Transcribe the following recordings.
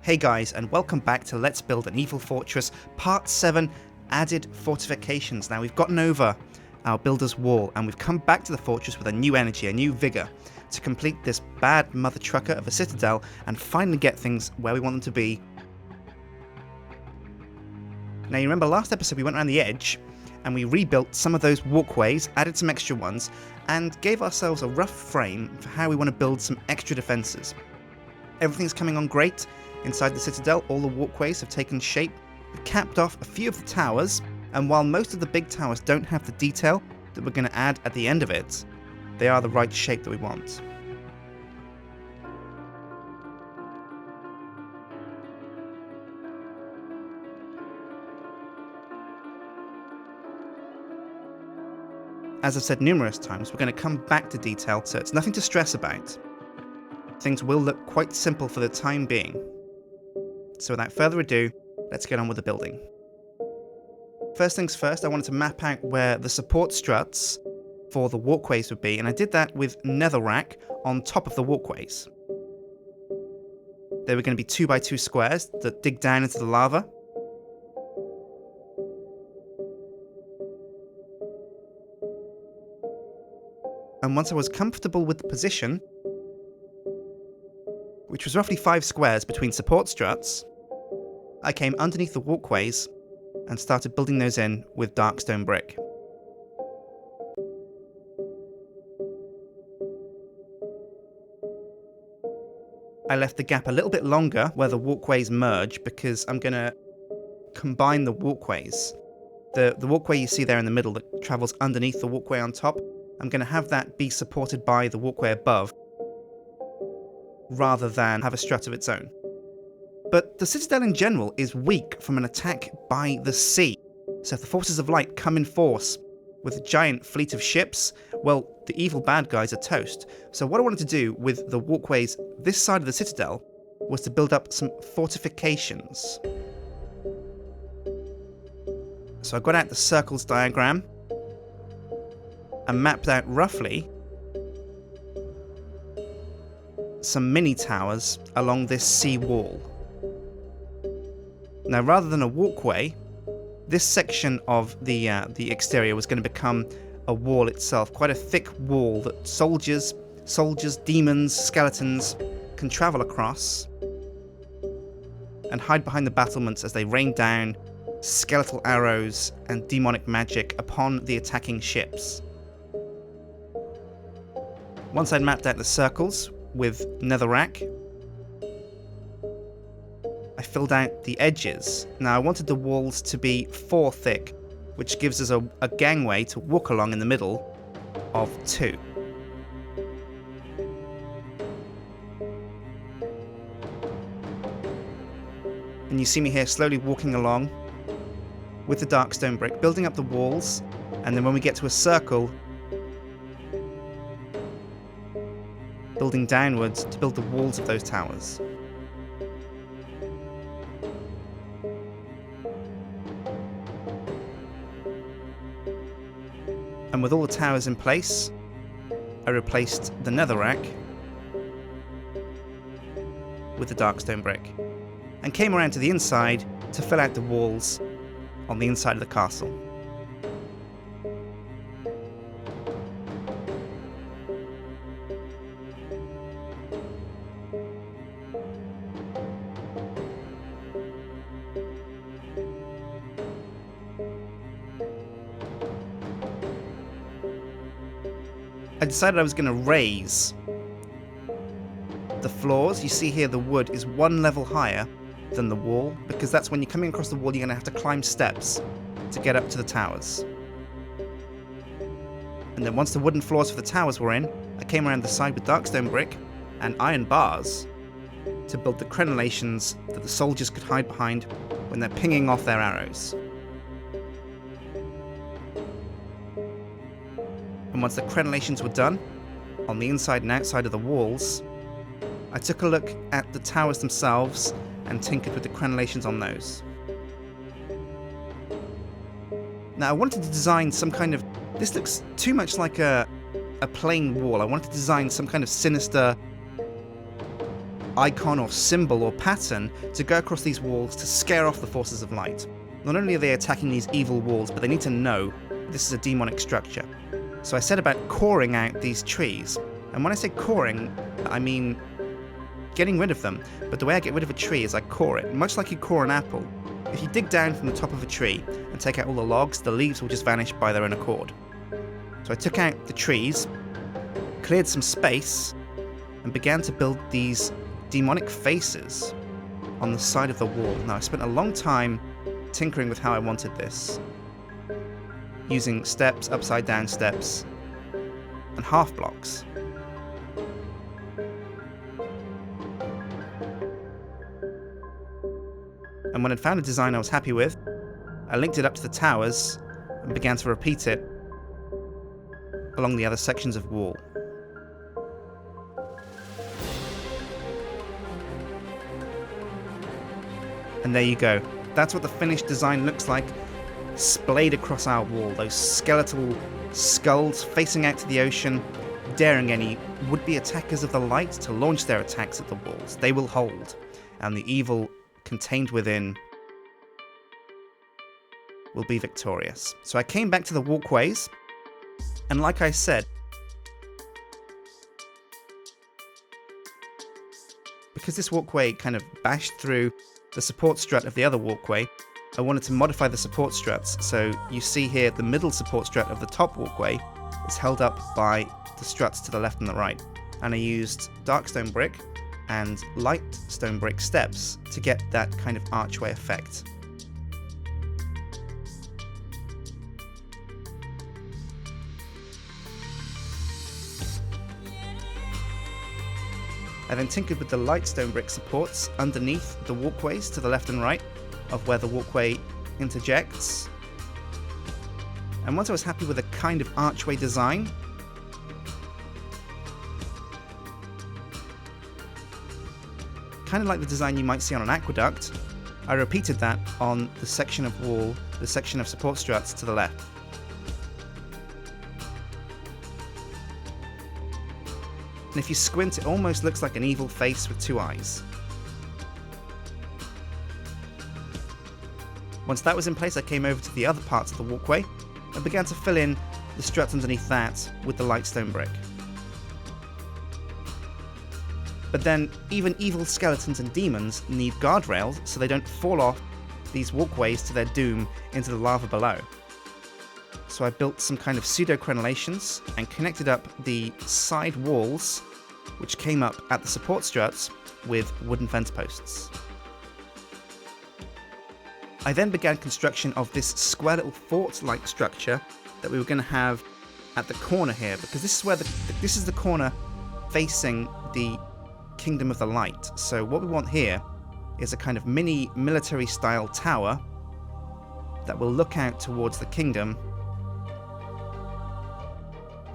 Hey guys, and welcome back to Let's Build an Evil Fortress Part 7, Added Fortifications. Now we've gotten over our builder's wall and we've come back to the fortress with a new energy, a new vigour to complete this bad mother trucker of a citadel and finally get things where we want them to be. Now you remember last episode we went around the edge and we rebuilt some of those walkways, added some extra ones, and gave ourselves a rough frame for how we want to build some extra defences. Everything's coming on great. Inside the citadel, all the walkways have taken shape. We've capped off a few of the towers, and while most of the big towers don't have the detail that we're going to add at the end of it, they are the right shape that we want. As I've said numerous times, we're going to come back to detail, so it's nothing to stress about. Things will look quite simple for the time being. So without further ado, let's get on with the building. First things first, I wanted to map out where the support struts for the walkways would be, and I did that with netherrack on top of the walkways. They were going to be 2x2 squares that dig down into the lava. And once I was comfortable with the position, which was roughly 5 squares between support struts, I came underneath the walkways and started building those in with dark stone brick. I left the gap a little bit longer where the walkways merge because I'm going to combine the walkways. The walkway you see there in the middle that travels underneath the walkway on top, I'm going to have that be supported by the walkway above, rather than have a strut of its own. But the citadel in general is weak from an attack by the sea, so if the forces of light come in force with a giant fleet of ships, well, the evil bad guys are toast. So what I wanted to do with the walkways this side of the citadel was to build up some fortifications. So I got out the circles diagram and mapped out roughly some mini towers along this sea wall. Now, rather than a walkway, this section of the exterior was going to become a wall itself, quite a thick wall that soldiers, demons, skeletons can travel across and hide behind the battlements as they rain down skeletal arrows and demonic magic upon the attacking ships. Once I'd mapped out the circles with netherrack, I filled out the edges. Now I wanted the walls to be 4 thick, which gives us a gangway to walk along in the middle of 2. And you see me here slowly walking along with the dark stone brick, building up the walls, and then when we get to a circle, building downwards to build the walls of those towers. And with all the towers in place, I replaced the netherrack with the dark stone brick and came around to the inside to fill out the walls on the inside of the castle. I decided I was going to raise the floors. You see here the wood is 1 level higher than the wall, because that's when you're coming across the wall you're going to have to climb steps to get up to the towers. And then once the wooden floors for the towers were in, I came around the side with dark stone brick and iron bars to build the crenellations that the soldiers could hide behind when they're pinging off their arrows. And once the crenellations were done, on the inside and outside of the walls, I took a look at the towers themselves and tinkered with the crenellations on those. Now I wanted to design some kind of... This looks too much like a plain wall. I wanted to design some kind of sinister icon or symbol or pattern to go across these walls to scare off the forces of light. Not only are they attacking these evil walls, but they need to know this is a demonic structure. So I set about coring out these trees. And when I say coring, I mean getting rid of them. But the way I get rid of a tree is I core it, much like you core an apple. If you dig down from the top of a tree and take out all the logs, the leaves will just vanish by their own accord. So I took out the trees, cleared some space, and began to build these demonic faces on the side of the wall. Now I spent a long time tinkering with how I wanted this, using steps, upside down steps, and half blocks. And when I'd found a design I was happy with, I linked it up to the towers and began to repeat it along the other sections of wall. And there you go. That's what the finished design looks like, splayed across our wall. Those skeletal skulls facing out to the ocean, daring any would-be attackers of the light to launch their attacks at the walls. They will hold, and the evil contained within will be victorious. So I came back to the walkways, and like I said, because this walkway kind of bashed through the support strut of the other walkway, I wanted to modify the support struts. So you see here the middle support strut of the top walkway is held up by the struts to the left and the right. And I used dark stone brick and light stone brick steps to get that kind of archway effect. I then tinkered with the light stone brick supports underneath the walkways to the left and right of where the walkway interjects. And once I was happy with a kind of archway design, kind of like the design you might see on an aqueduct, I repeated that on the section of wall, the section of support struts to the left. And if you squint, it almost looks like an evil face with two eyes. Once that was in place, I came over to the other parts of the walkway and began to fill in the struts underneath that with the light stone brick. But then, even evil skeletons and demons need guardrails so they don't fall off these walkways to their doom into the lava below. So I built some kind of pseudo-crenellations and connected up the side walls, which came up at the support struts, with wooden fence posts. I then began construction of this square little fort-like structure that we were going to have at the corner here, because this is where this is the corner facing the Kingdom of the Light. So what we want here is a kind of mini military-style tower that will look out towards the kingdom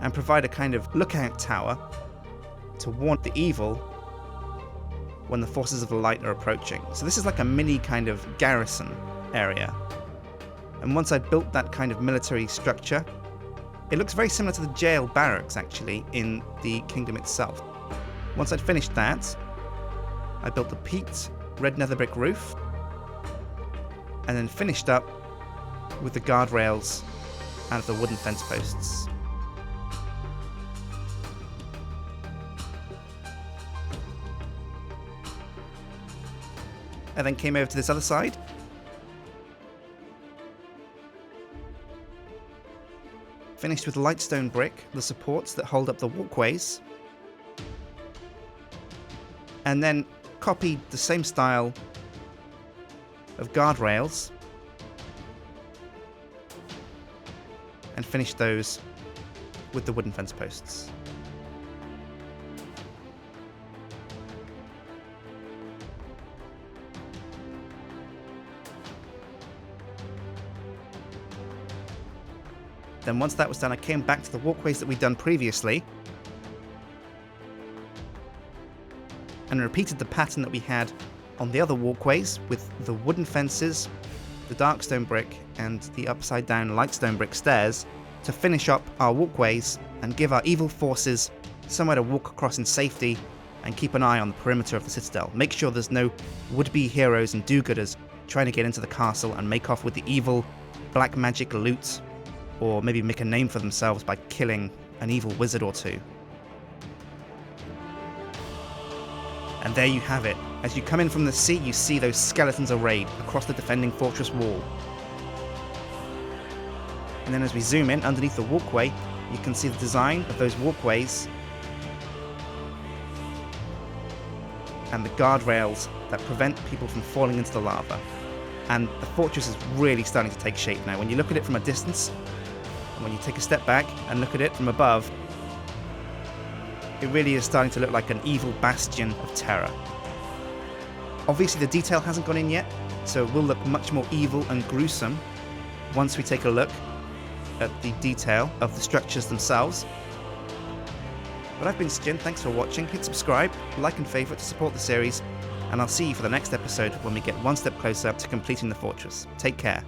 and provide a kind of lookout tower to warn the evil when the forces of the light are approaching. So this is like a mini kind of garrison area. And once I built that kind of military structure, it looks very similar to the jail barracks actually in the kingdom itself. Once I'd finished that, I built the peaked red nether brick roof and then finished up with the guardrails out of the wooden fence posts. I then came over to this other side. Finished with light stone brick, the supports that hold up the walkways. And then copied the same style of guardrails and finished those with the wooden fence posts. Then once that was done, I came back to the walkways that we'd done previously and repeated the pattern that we had on the other walkways with the wooden fences, the dark stone brick, and the upside down light stone brick stairs to finish up our walkways and give our evil forces somewhere to walk across in safety and keep an eye on the perimeter of the citadel. Make sure there's no would-be heroes and do-gooders trying to get into the castle and make off with the evil black magic loot, or maybe make a name for themselves by killing an evil wizard or two. And there you have it. As you come in from the sea, you see those skeletons arrayed across the defending fortress wall. And then as we zoom in underneath the walkway, you can see the design of those walkways and the guardrails that prevent people from falling into the lava. And the fortress is really starting to take shape now. When you look at it from a distance, and when you take a step back and look at it from above, it really is starting to look like an evil bastion of terror. Obviously the detail hasn't gone in yet, so it will look much more evil and gruesome once we take a look at the detail of the structures themselves. But I've been Sjin, thanks for watching. Hit subscribe, like and favourite to support the series, and I'll see you for the next episode when we get one step closer to completing the fortress. Take care.